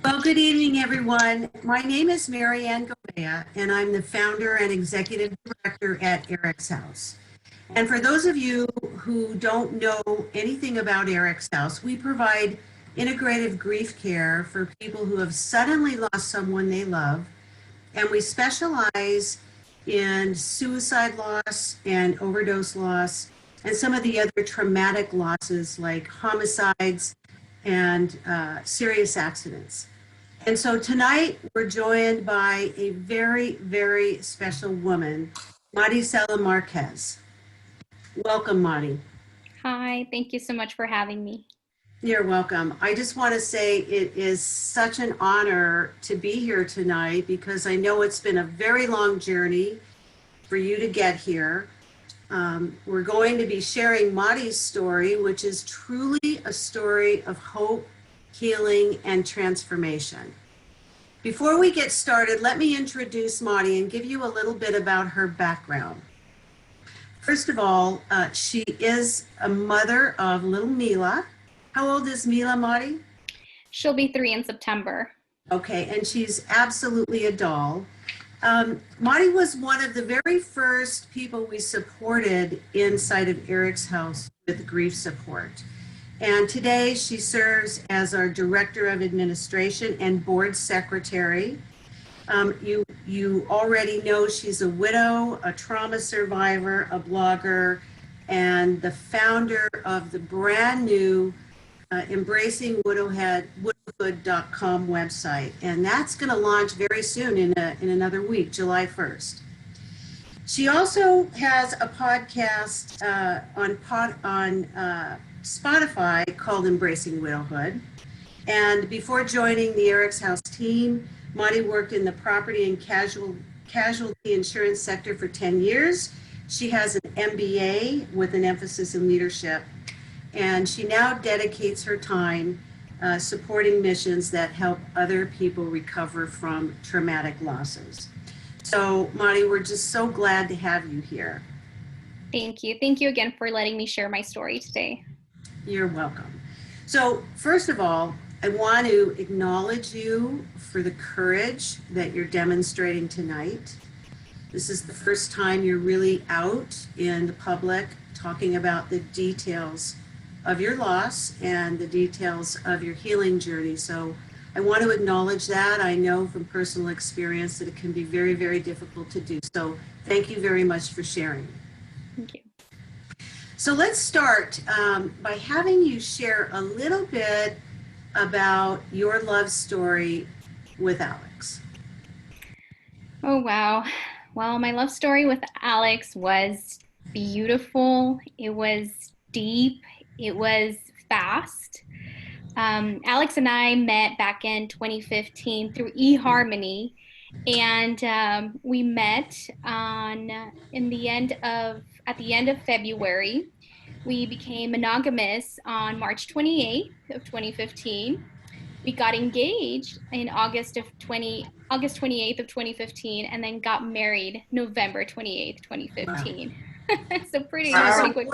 Well, good evening, everyone. My name is Marianne Gouveia, and I'm the founder and executive director at EricsHouse. And for those of you who don't know anything about EricsHouse, we provide integrative grief care for people who have suddenly lost someone they love, and we specialize in suicide loss and overdose loss, and some of the other traumatic losses like homicides and serious accidents. And so tonight we're joined by a very, very special woman, Mari Marquez. Welcome, Mari. Hi, thank you so much for having me. You're welcome. I just want to say it is such an honor to be here tonight because I know it's been a very long journey for you to get here. We're going to be sharing Mari's story, which is truly a story of hope, healing, and transformation. Before we get started, let me introduce Mari and give you a little bit about her background. First of all, she is a mother of little Mila. How old is Mila, Mari? She'll be 3 in September. Okay, and she's absolutely a doll. Mari was one of the very first people we supported inside of EricsHouse with grief support. And today she serves as our Director of Administration and Board Secretary. You already know she's a widow, a trauma survivor, a blogger, and the founder of the brand new Embracing Widowhood.com website. And that's going to launch very soon in another week, July 1st. She also has a podcast on Spotify called Embracing Widowhood. And before joining the EricsHouse team, Mari worked in the property and casualty insurance sector for 10 years. She has an MBA with an emphasis in leadership. And she now dedicates her time supporting missions that help other people recover from traumatic losses. So, Mari, we're just so glad to have you here. Thank you. Thank you again for letting me share my story today. You're welcome. So, first of all, I want to acknowledge you for the courage that you're demonstrating tonight. This is the first time you're really out in the public talking about the details of your loss and the details of your healing journey. So I want to acknowledge that. I know from personal experience that it can be very, very difficult to do. So thank you very much for sharing. Thank you. So let's start by having you share a little bit about your love story with Alex. Oh, wow. Well, my love story with Alex was beautiful. It was deep. It was fast. Alex and I met back in 2015 through eHarmony, and we met at the end of February. We became monogamous on March 28th of 2015. We got engaged in August 28th of 2015, and then got married November 28th, 2015. Wow. So pretty quickly.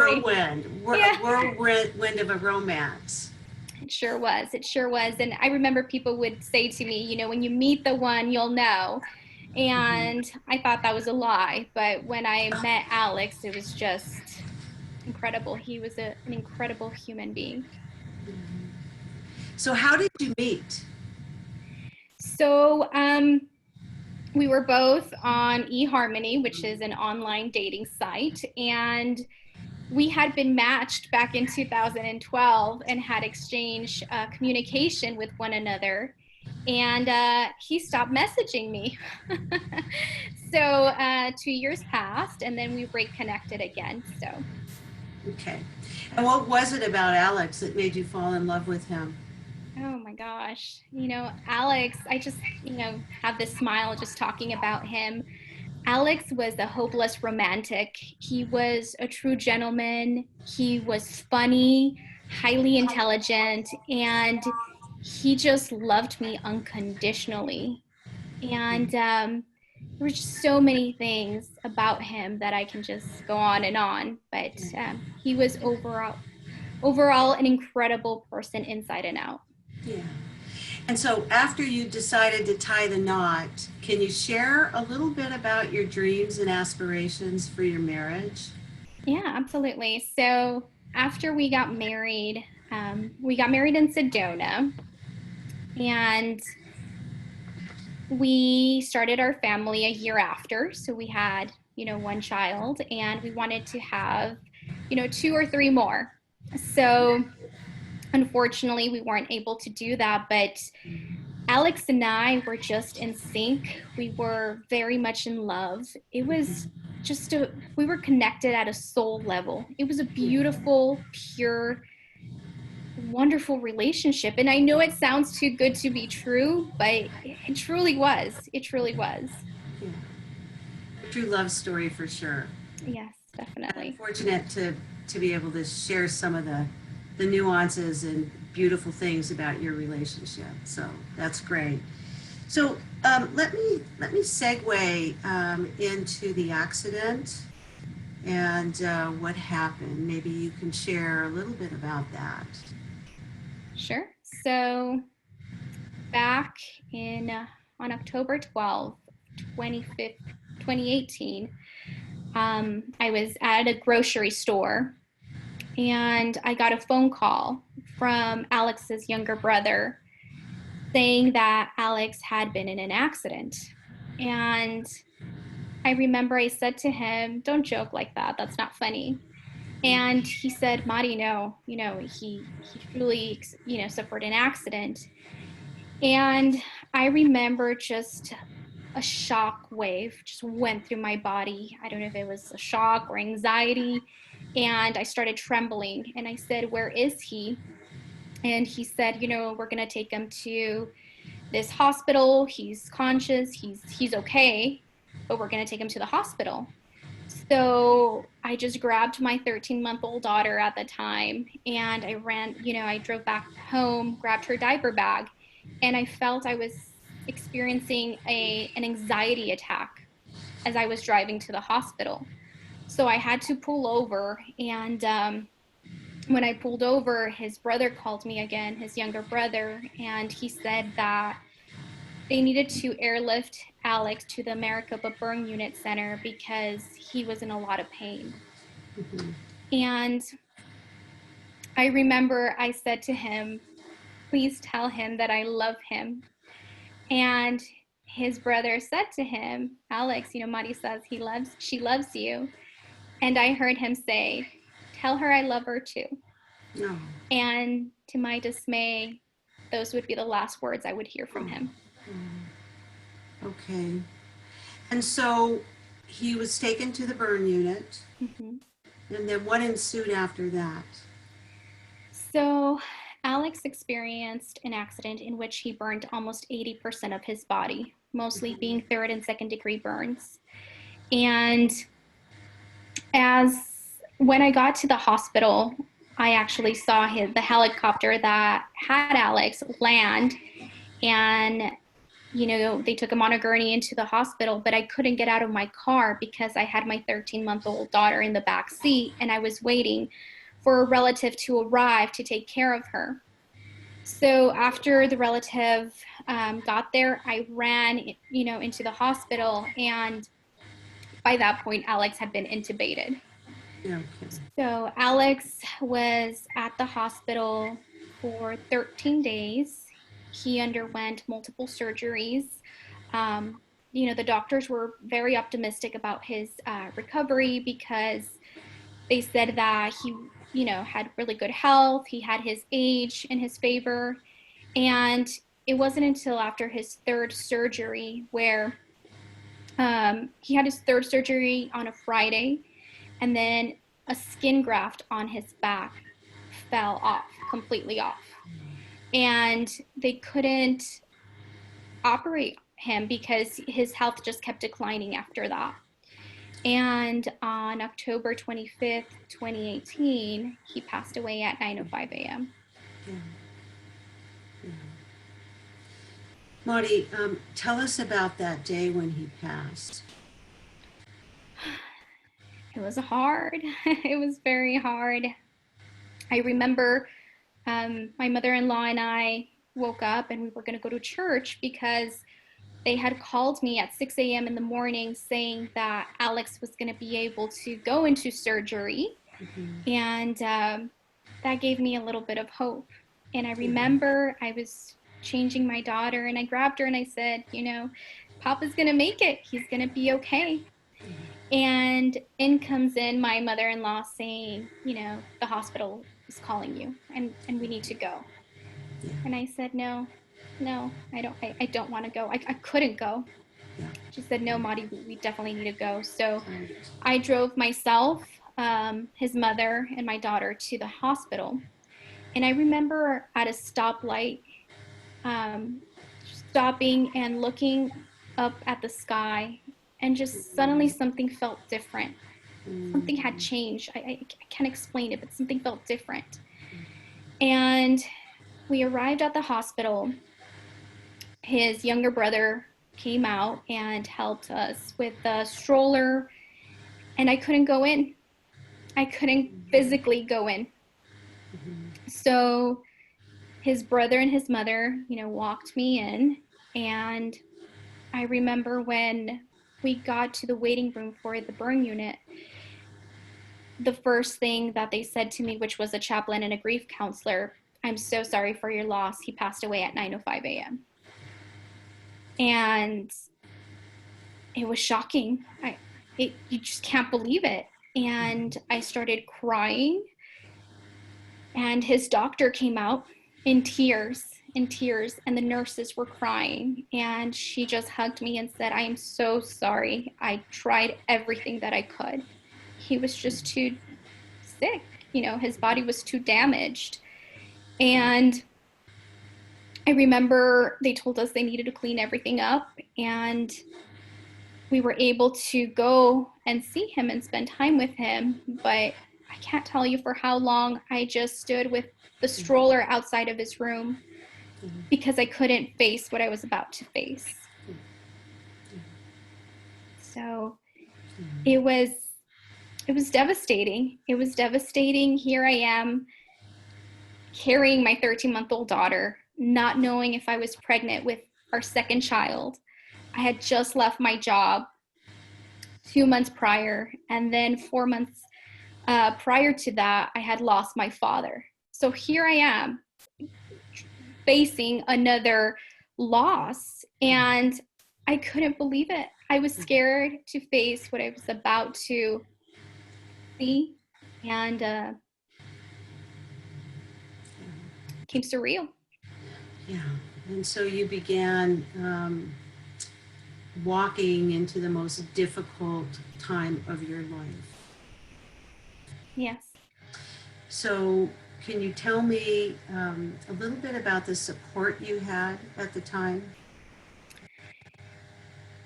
Whirlwind of a romance. It sure was. And I remember people would say to me, when you meet the one, you'll know. And I thought that was a lie. But when I met Alex, it was just incredible. He was an incredible human being. So how did you meet? So we were both on eHarmony, which is an online dating site, and we had been matched back in 2012 and had exchanged communication with one another, and he stopped messaging me. So 2 years passed, and then we reconnected again. So. Okay. And what was it about Alex that made you fall in love with him? Oh my gosh. Alex, I just, have this smile just talking about him. Alex was a hopeless romantic. He was a true gentleman. He was funny, highly intelligent, and he just loved me unconditionally. And there were just so many things about him that I can just go on and on. But he was overall an incredible person inside and out. Yeah. And so after you decided to tie the knot, can you share a little bit about your dreams and aspirations for your marriage? Yeah, absolutely. So after we got married in Sedona, and we started our family a year after. So we had, one child, and we wanted to have, two or three more. So unfortunately, we weren't able to do that, but Alex and I were just in sync. We were very much in love. It was we were connected at a soul level. It was a beautiful, pure, wonderful relationship. And I know it sounds too good to be true, but it truly was. It truly was. Yeah. A true love story for sure. Yes, I'm definitely. fortunate to be able to share some of the nuances and beautiful things about your relationship. So that's great. So let me segue into the accident and what happened. Maybe you can share a little bit about that. Sure. So back in on October 12th, 2018, I was at a grocery store, and I got a phone call from Alex's younger brother saying that Alex had been in an accident. And I remember I said to him, "Don't joke like that. That's not funny." And he said, "Mari, no, he truly, suffered an accident." And I remember just a shock wave just went through my body. I don't know if it was a shock or anxiety. And I started trembling. And I said, "Where is he?" And he said, "We're going to take him to this hospital. He's conscious. He's okay, but we're going to take him to the hospital." So I just grabbed my 13-month-old daughter at the time, and I ran, I drove back home, grabbed her diaper bag, and I felt I was experiencing an anxiety attack as I was driving to the hospital. So I had to pull over, and when I pulled over, his brother called me again, his younger brother, and he said that they needed to airlift Alex to the Maricopa Burn Unit Center because he was in a lot of pain. Mhm. And I remember I said to him, "Please tell him that I love him." And his brother said to him, "Alex, Mari says she loves you." And I heard him say, "Tell her I love her too." No. And to my dismay, those would be the last words I would hear from Oh, him. okay. And so he was taken to the burn unit, Mm-hmm. and then what ensued after that? So, Alex experienced an accident in which he burned almost 80% of his body, mostly being third and second degree burns. And as when I got to the hospital, I actually saw the helicopter that had Alex land, and they took him on a gurney into the hospital, but I couldn't get out of my car because I had my 13-month-old daughter in the back seat, and I was waiting for a relative to arrive to take care of her. So after the relative got there, I ran, into the hospital, and by that point, Alex had been intubated. Okay. So Alex was at the hospital for 13 days. He underwent multiple surgeries. The doctors were very optimistic about his recovery because they said that he, had really good health. He had his age in his favor. And it wasn't until after his third surgery where he had his third surgery on a Friday, and then a skin graft on his back fell off, completely off. And they couldn't operate him because his health just kept declining after that. And on October 25th, 2018, he passed away at 9:05 a.m. Yeah. Yeah. Marty, tell us about that day when he passed. It was hard. It was very hard. I remember my mother-in-law and I woke up and we were going to go to church because they had called me at 6 a.m. in the morning saying that Alex was going to be able to go into surgery. And that gave me a little bit of hope. And I remember I was changing my daughter and I grabbed her and I said, Papa's going to make it. He's going to be okay. And in comes in my mother-in-law saying, the hospital is calling you and we need to go. And I said, no, I don't want to go. I couldn't go. She said, no, Mari, we definitely need to go. So I drove myself, his mother, and my daughter to the hospital. And I remember at a stoplight, stopping and looking up at the sky, and just suddenly something felt different. Something had changed. I can't explain it, but something felt different. And we arrived at the hospital. His younger brother came out and helped us with the stroller, and I couldn't go in. I couldn't physically go in. So his brother and his mother, walked me in, and I remember when we got to the waiting room for the burn unit, the first thing that they said to me, which was a chaplain and a grief counselor, "I'm so sorry for your loss. He passed away at 9:05 a.m." And it was shocking. You just can't believe it. And I started crying. And his doctor came out in tears, and the nurses were crying. And she just hugged me and said, "I am so sorry. I tried everything that I could." He was just too sick. His body was too damaged. And I remember they told us they needed to clean everything up, and we were able to go and see him and spend time with him. But I can't tell you for how long I just stood with the stroller outside of his room because I couldn't face what I was about to face. So it was devastating. It was devastating. Here I am carrying my 13-month-old daughter, not knowing if I was pregnant with our second child. I had just left my job 2 months prior, and then 4 months prior to that, I had lost my father. So here I am facing another loss, and I couldn't believe it. I was scared to face what I was about to see, and it became surreal. Yeah. And so you began walking into the most difficult time of your life. Yes. So can you tell me a little bit about the support you had at the time?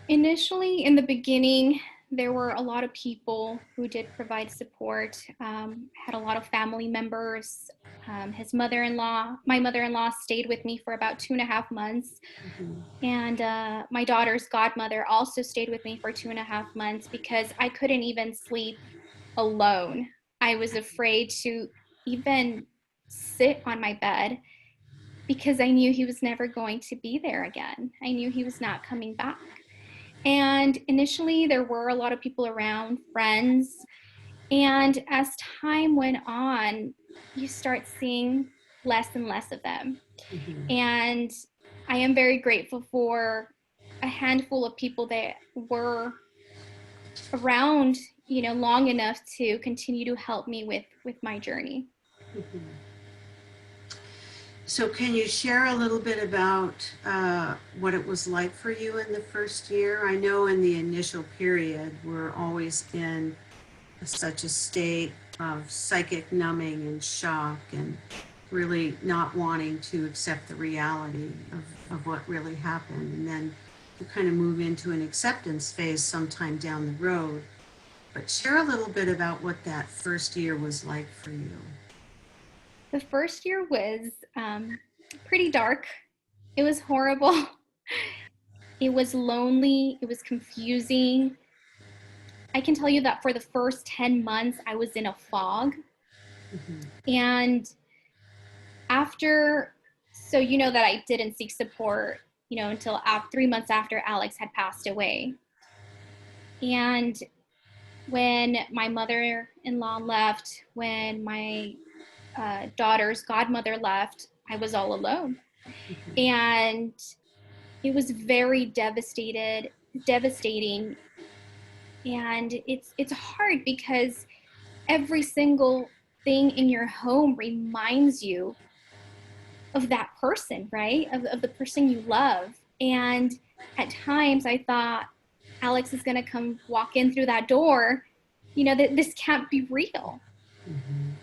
Initially, in the beginning, there were a lot of people who did provide support. Had a lot of family members. His mother-in-law, my mother-in-law stayed with me for about 2.5 months. And my daughter's godmother also stayed with me for 2.5 months because I couldn't even sleep alone. I was afraid to even sit on my bed because I knew he was never going to be there again. I knew he was not coming back. And initially, there were a lot of people around, friends. And as time went on, you start seeing less and less of them. And I am very grateful for a handful of people that were around, long enough to continue to help me with my journey. So can you share a little bit about what it was like for you in the first year? I know in the initial period, we're always in such a state of psychic numbing and shock and really not wanting to accept the reality of what really happened. And then you kind of move into an acceptance phase sometime down the road. But share a little bit about what that first year was like for you. The first year was pretty dark. It was horrible. It was lonely. It was confusing. I can tell you that for the first 10 months, I was in a fog. And after So you know that I didn't seek support, until 3 months after Alex had passed away. And when my mother-in-law left, when my daughter's godmother left, I was all alone. And it was very devastating. And it's hard because every single thing in your home reminds you of that person, right? Of the person you love. And at times I thought, Alex is going to come walk in through that door, that this can't be real.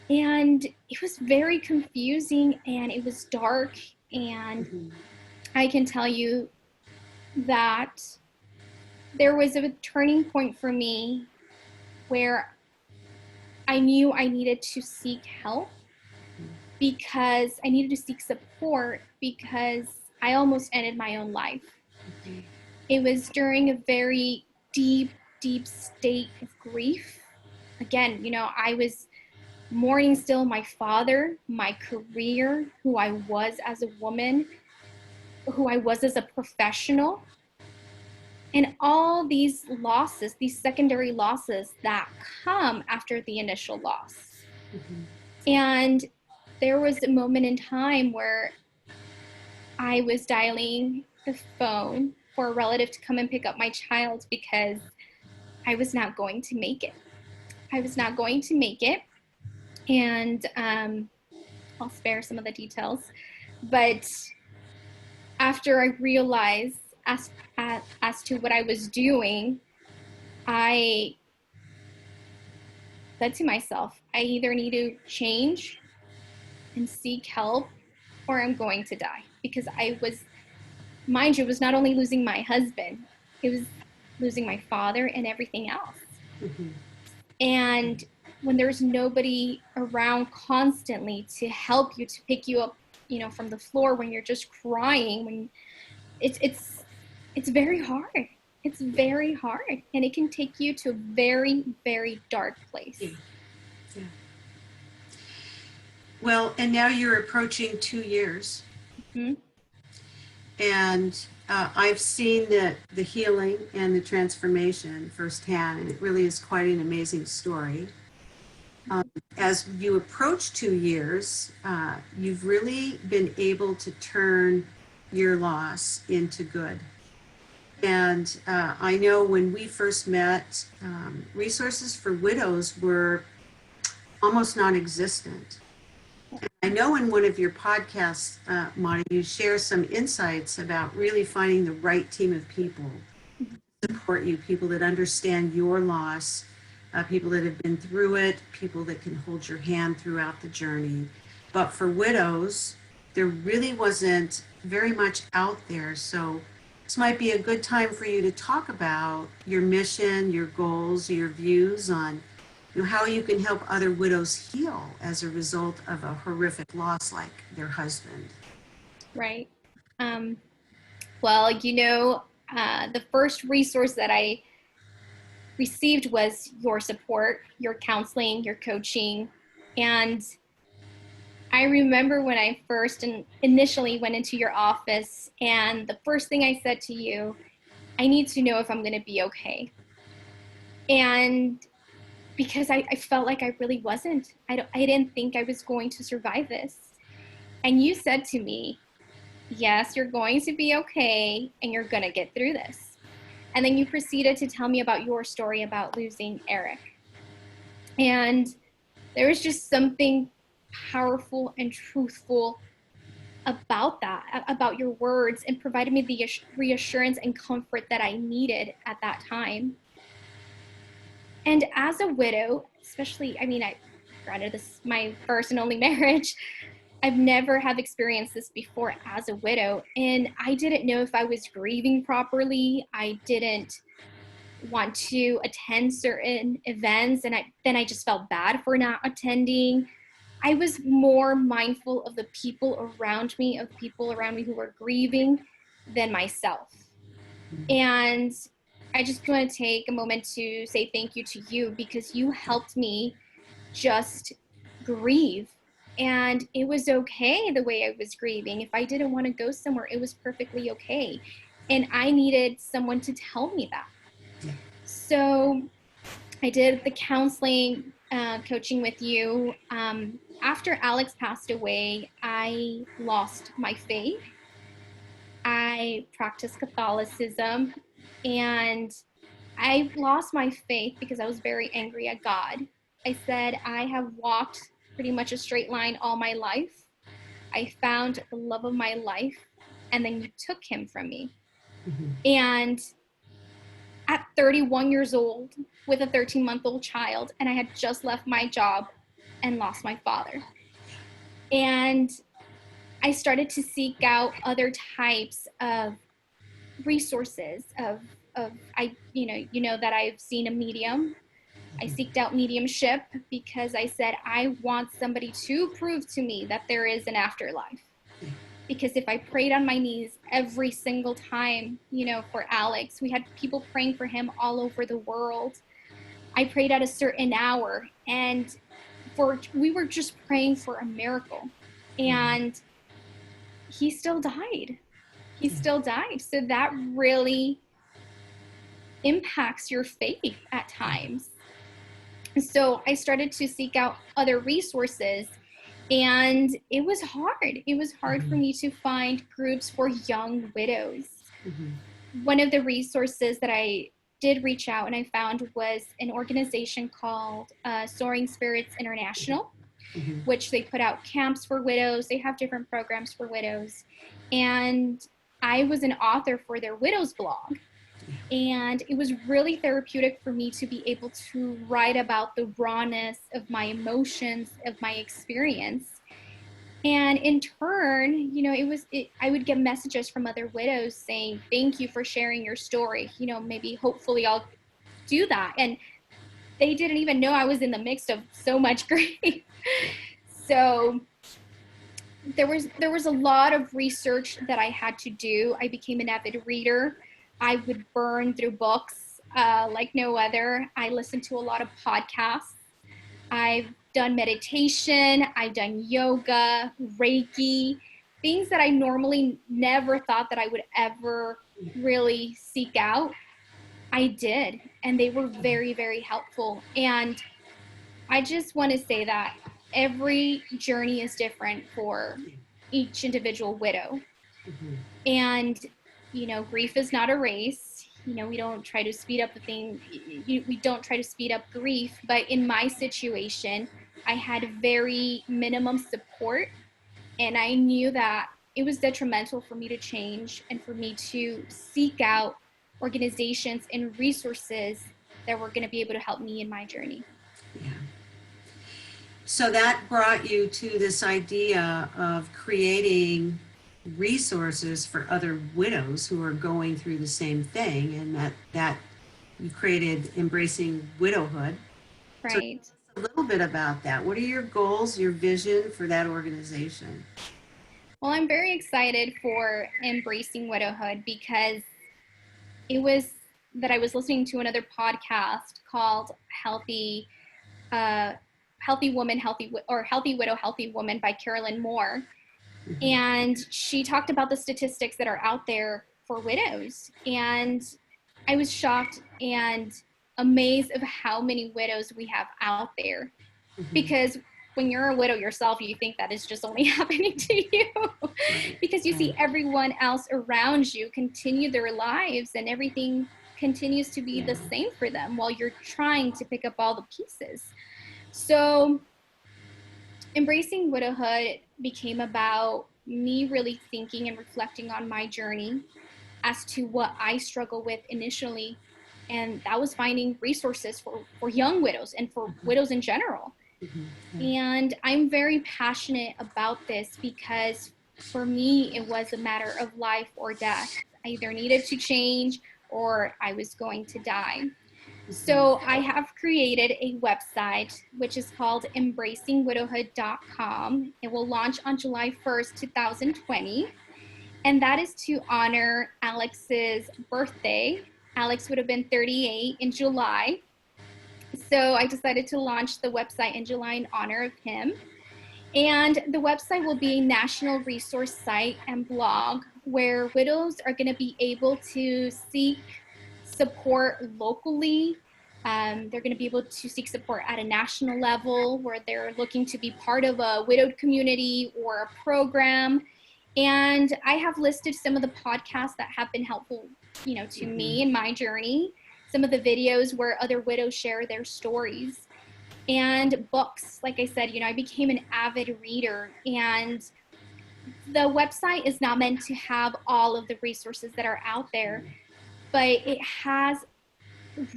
And it was very confusing and it was dark. And I can tell you that there was a turning point for me where I knew I needed to seek help, because I needed to seek support, because I almost ended my own life. It was during a very deep state of grief. Again, I was mourning still my father, my career, who I was as a woman, who I was as a professional, and all these losses, these secondary losses that come after the initial loss. And there was a moment in time where I was dialing the phone for a relative to come and pick up my child because I was not going to make it. And I'll spare some of the details. But after I realized as to what I was doing, I said to myself, I either need to change and seek help, or I'm going to die. Because I was, mind you, was not only losing my husband, it was losing my father and everything else. And when there's nobody around constantly to help you, to pick you up, from the floor when you're just crying, when it's very hard. It's very hard, and it can take you to a very, very dark place. Yeah. Well, and now you're approaching 2 years. And I've seen the healing and the transformation firsthand, and it really is quite an amazing story. As you approach 2 years, you've really been able to turn your loss into good. And I know when we first met, resources for widows were almost non-existent. And I know in one of your podcasts, Mari, you share some insights about really finding the right team of people to support you, people that understand your loss, people that have been through it, people that can hold your hand throughout the journey. But for widows, there really wasn't very much out there. So this might be a good time for you to talk about your mission, your goals, your views on how you can help other widows heal as a result of a horrific loss like their husband. Right. Well, the first resource that I received was your support, your counseling, your coaching. And I remember when I first initially went into your office, and the first thing I said to you, I need to know if I'm going to be okay. And because I felt like I really wasn't. I didn't think I was going to survive this. And you said to me, yes, you're going to be okay, and you're going to get through this. And then you proceeded to tell me about your story about losing Eric. And there was just something powerful and truthful about that, about your words, and provided me the reassurance and comfort that I needed at that time. And as a widow, especially, granted, this is my first and only marriage. I've never have experienced this before as a widow, and I didn't know if I was grieving properly. I didn't want to attend certain events, and then I just felt bad for not attending. I was more mindful of the people around me, who were grieving, than myself. And I just want to take a moment to say thank you to you, because you helped me just grieve And it was okay the way I was grieving. If I didn't want to go somewhere, it was perfectly okay. And I needed someone to tell me that. Yeah. So I did the counseling, coaching with you. After Alex passed away, I lost my faith. I practiced Catholicism, and I lost my faith because I was very angry at God. I said, I have walked pretty much a straight line all my life. I found the love of my life, and then you took him from me. Mm-hmm. And at 31 years old, with a 13-month-old child, and I had just left my job and lost my father. And I started to seek out other types of resources I that I've seen a medium. I seeked out mediumship because I said, I want somebody to prove to me that there is an afterlife. Because if I prayed on my knees every single time, for Alex, we had people praying for him all over the world. I prayed at a certain hour, and we were just praying for a miracle. And he still died. So that really impacts your faith at times. So I started to seek out other resources, and it was hard. It was hard for me to find groups for young widows. One of the resources that I did reach out and I found was an organization called Soaring Spirits International, which they put out camps for widows. They have different programs for widows. And I was an author for their widows blog. And it was really therapeutic for me to be able to write about the rawness of my emotions, of my experience. And in turn, I would get messages from other widows saying, thank you for sharing your story. Maybe hopefully I'll do that. And they didn't even know I was in the mix of so much grief. So there was a lot of research that I had to do. I became an avid reader. I would burn through books like no other. I listened to a lot of podcasts. I've done meditation. I've done yoga, Reiki, things that I normally never thought that I would ever really seek out. I did, and they were very, very helpful. And I just want to say that every journey is different for each individual widow. And grief is not a race. We don't try to speed up the thing. We don't try to speed up grief. But in my situation, I had very minimum support. And I knew that it was detrimental for me to change and for me to seek out organizations and resources that were going to be able to help me in my journey. Yeah. So that brought you to this idea of creating resources for other widows who are going through the same thing, and that you created Embracing Widowhood. Right. So a little bit about that. What are your goals, your vision for that organization? Well, I'm very excited for Embracing Widowhood because it was that I was listening to another podcast called Healthy Woman, Healthy Widow, Healthy Woman by Carolyn Moore. And she talked about the statistics that are out there for widows. And I was shocked and amazed of how many widows we have out there. Because when you're a widow yourself, you think that is just only happening to you. Because you see everyone else around you continue their lives and everything continues to be the same for them while you're trying to pick up all the pieces. So Embracing Widowhood became about me really thinking and reflecting on my journey as to what I struggle with initially. And that was finding resources for young widows and for widows in general. And I'm very passionate about this because for me, it was a matter of life or death. I either needed to change or I was going to die. So I have created a website, which is called embracingwidowhood.com. It will launch on July 1st, 2020. And that is to honor Alex's birthday. Alex would have been 38 in July. So I decided to launch the website in July in honor of him. And the website will be a national resource site and blog where widows are going to be able to seek support locally. They're going to be able to seek support at a national level where they're looking to be part of a widowed community or a program. And I have listed some of the podcasts that have been helpful, to me in my journey, some of the videos where other widows share their stories, and books. Like I said, I became an avid reader, and the website is not meant to have all of the resources that are out there, but it has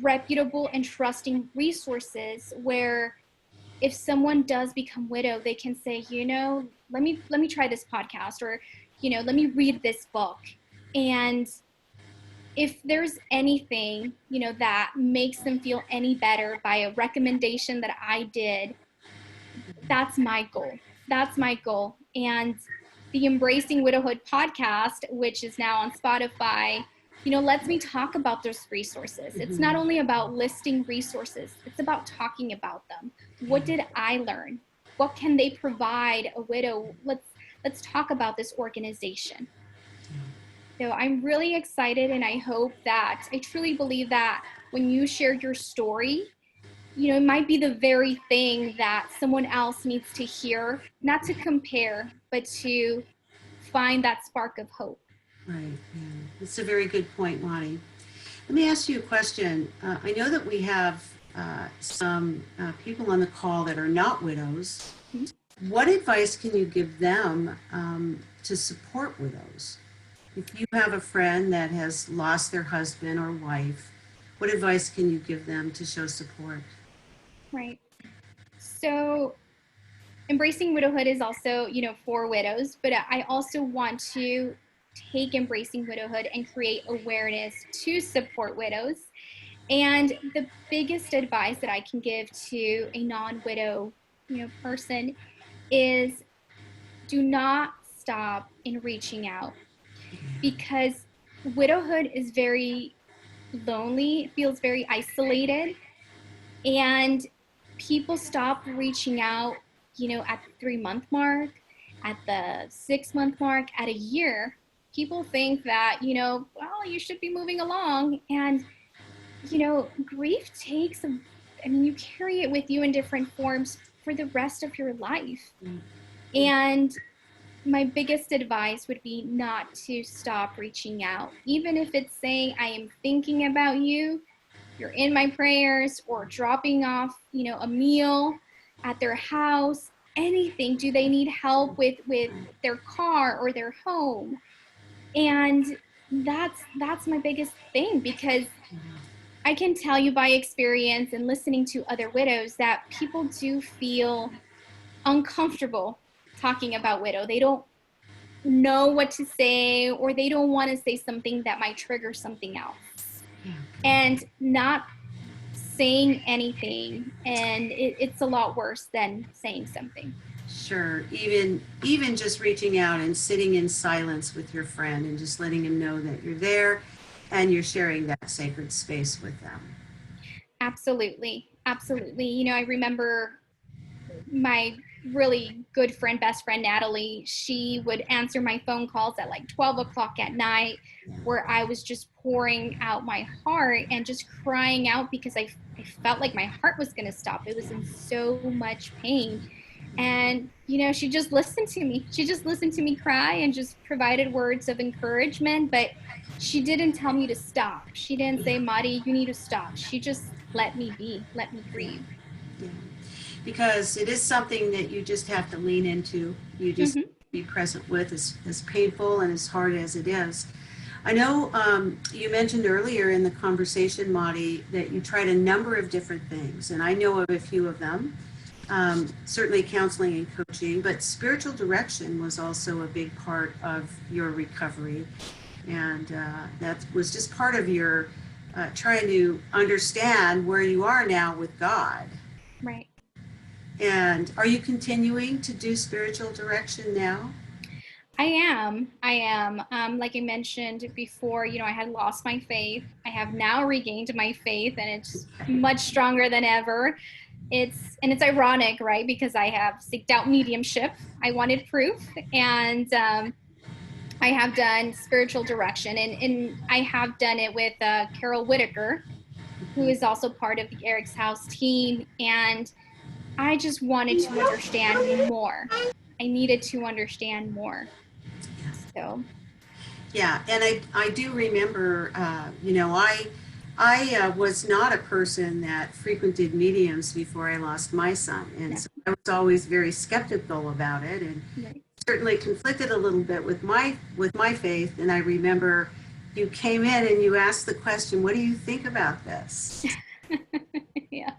reputable and trusting resources where if someone does become widow, they can say, let me try this podcast, or, let me read this book. And if there's anything, that makes them feel any better by a recommendation that I did, that's my goal. That's my goal. And the Embracing Widowhood podcast, which is now on Spotify, lets me talk about those resources. It's not only about listing resources, it's about talking about them. What did I learn? What can they provide a widow? Let's talk about this organization. So I'm really excited, and I truly believe that when you share your story, it might be the very thing that someone else needs to hear, not to compare, but to find that spark of hope. Right. Yeah. That's a very good point, Mari. Let me ask you a question. I know that we have some people on the call that are not widows. Mm-hmm. What advice can you give them to support widows? If you have a friend that has lost their husband or wife, what advice can you give them to show support? Right. So Embracing Widowhood is also, for widows, but I also want to take Embracing Widowhood and create awareness to support widows. And the biggest advice that I can give to a non-widow, person is do not stop in reaching out, because widowhood is very lonely, it feels very isolated, and people stop reaching out, at the 3-month mark, at the 6-month mark, at a year. People think that, you should be moving along. And, grief takes, you carry it with you in different forms for the rest of your life. Mm-hmm. And my biggest advice would be not to stop reaching out. Even if it's saying, I am thinking about you, you're in my prayers, or dropping off, a meal at their house, anything. Do they need help with their car or their home? And that's my biggest thing, because I can tell you by experience and listening to other widows that people do feel uncomfortable talking about widow. They don't know what to say, or they don't want to say something that might trigger something else. And not saying anything, and it's a lot worse than saying something. Sure. Even just reaching out and sitting in silence with your friend and just letting him know that you're there and you're sharing that sacred space with them. Absolutely. I remember my really good friend, best friend, Natalie, she would answer my phone calls at like 12 o'clock at night, where I was just pouring out my heart and just crying out, because I felt like my heart was going to stop. It was in so much pain. And, she just listened to me. She just listened to me cry and just provided words of encouragement, but she didn't tell me to stop. She didn't say, Mari, you need to stop. She just let me be, let me grieve. Yeah. Because it is something that you just have to lean into. You just be present with, as painful and as hard as it is. I know you mentioned earlier in the conversation, Mari, that you tried a number of different things, and I know of a few of them. Certainly counseling and coaching, but spiritual direction was also a big part of your recovery. And that was just part of your trying to understand where you are now with God. Right. And are you continuing to do spiritual direction now? I am. Like I mentioned before, I had lost my faith. I have now regained my faith, and it's much stronger than ever. it's ironic, right? Because I have seeked out mediumship. I wanted proof, and I have done spiritual direction, and I have done it with Carol Whitaker, who is also part of the EricsHouse team. And I just wanted to understand more. I needed to understand more. So, Yeah, and I do remember, I was not a person that frequented mediums before I lost my son, and so I was always very skeptical about it, and right. certainly conflicted a little bit with my faith. And I remember you came in and you asked the question, "What do you think about this?" Yeah.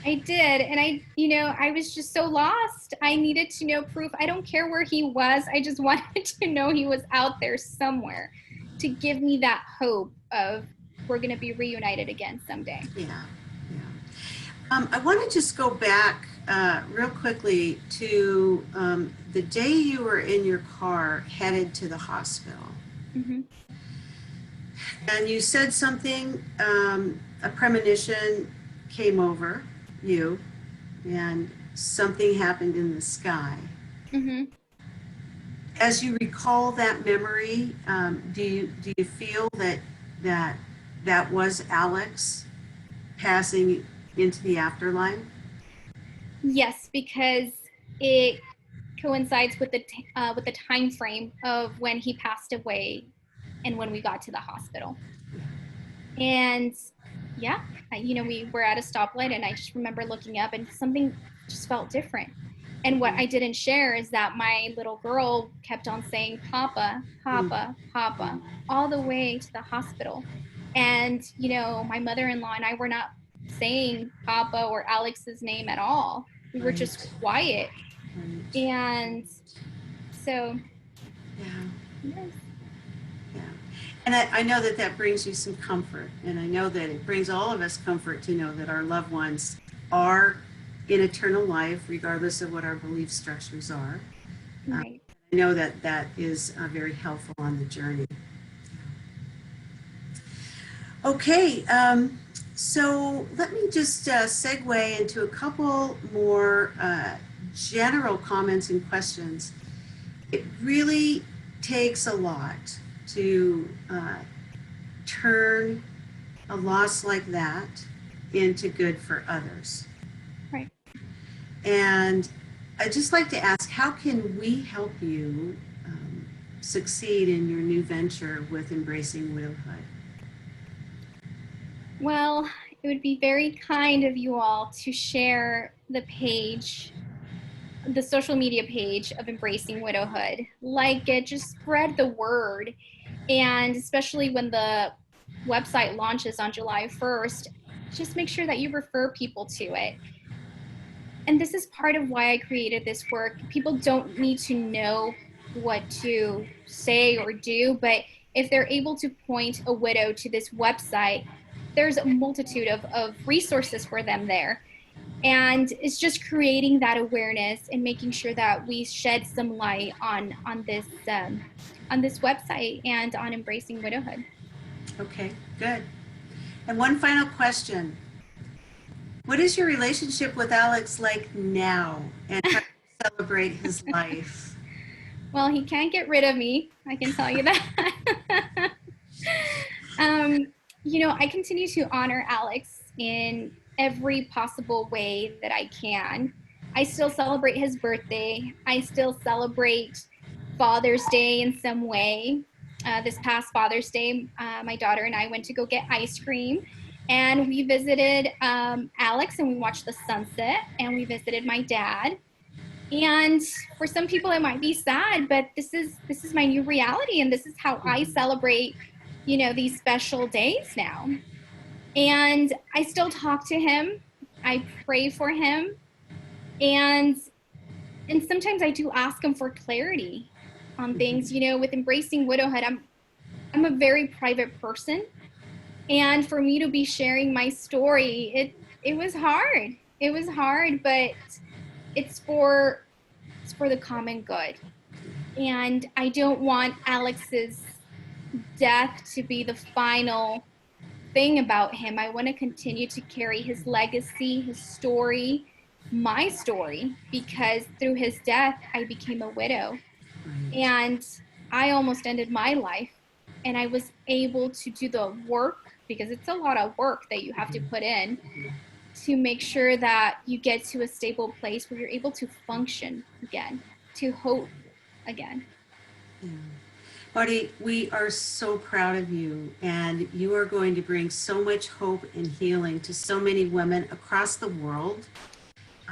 I did. And I was just so lost. I needed to know proof. I don't care where he was. I just wanted to know he was out there somewhere to give me that hope of we're going to be reunited again someday. Yeah, yeah. I want to just go back real quickly to the day you were in your car headed to the hospital. Mm-hmm. And you said something, a premonition came over you, and something happened in the sky. Mm-hmm. As you recall that memory, do you feel that was Alex passing into the afterlife? Yes, because it coincides with the time frame of when he passed away and when we got to the hospital. And yeah, we were at a stoplight, and I just remember looking up, and something just felt different. And what I didn't share is that my little girl kept on saying, "Papa, Papa, Papa," all the way to the hospital. And, my mother-in-law and I were not saying Papa or Alex's name at all. We were just quiet. Right. And so, Yeah. yes. Yeah. And I know that brings you some comfort. And I know that it brings all of us comfort to know that our loved ones are in eternal life, regardless of what our belief structures are. Right. I know that is very helpful on the journey. Okay, so let me just segue into a couple more general comments and questions. It really takes a lot to turn a loss like that into good for others. Right. And I'd just like to ask, how can we help you succeed in your new venture with Embracing Widowhood? Well, it would be very kind of you all to share the page, the social media page of Embracing Widowhood. Like it, just spread the word. And especially when the website launches on July 1st, just make sure that you refer people to it. And this is part of why I created this work. People don't need to know what to say or do, but if they're able to point a widow to this website, there's a multitude of resources for them there. And it's just creating that awareness and making sure that we shed some light on this website and on Embracing Widowhood. Okay, good. And one final question. What is your relationship with Alex like now, and how do you celebrate his life? Well, he can't get rid of me, I can tell you that. I continue to honor Alex in every possible way that I can. I still celebrate his birthday. I still celebrate Father's Day in some way. This past Father's Day, my daughter and I went to go get ice cream, and we visited Alex, and we watched the sunset, and we visited my dad. And for some people it might be sad, but this is my new reality, and this is how I celebrate these special days now. And I still talk to him, I pray for him, and sometimes I do ask him for clarity on things. With Embracing Widowhood, I'm a very private person, and for me to be sharing my story, it was hard. It was hard, but it's for the common good. And I don't want Alex's death to be the final thing about him. I want to continue to carry his legacy, his story, my story, because through his death, I became a widow. Right. And I almost ended my life. And I was able to do the work, because it's a lot of work that you have to put in to make sure that you get to a stable place where you're able to function again, to hope again. Yeah. Marty, we are so proud of you, and you are going to bring so much hope and healing to so many women across the world.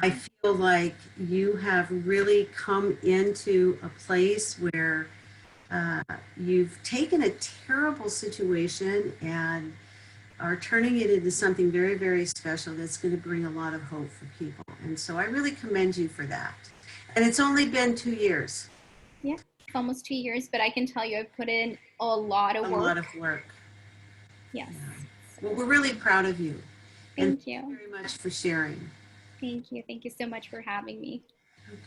I feel like you have really come into a place where you've taken a terrible situation and are turning it into something very, very special that's going to bring a lot of hope for people. And so I really commend you for that. And it's only been 2 years. Yeah, it's almost 2 years, but I can tell you I've put in a lot of A work. lot of work. Yes. Well, we're really proud of you. And Thank you. very much for sharing. Thank you. Thank you so much for having me. Okay.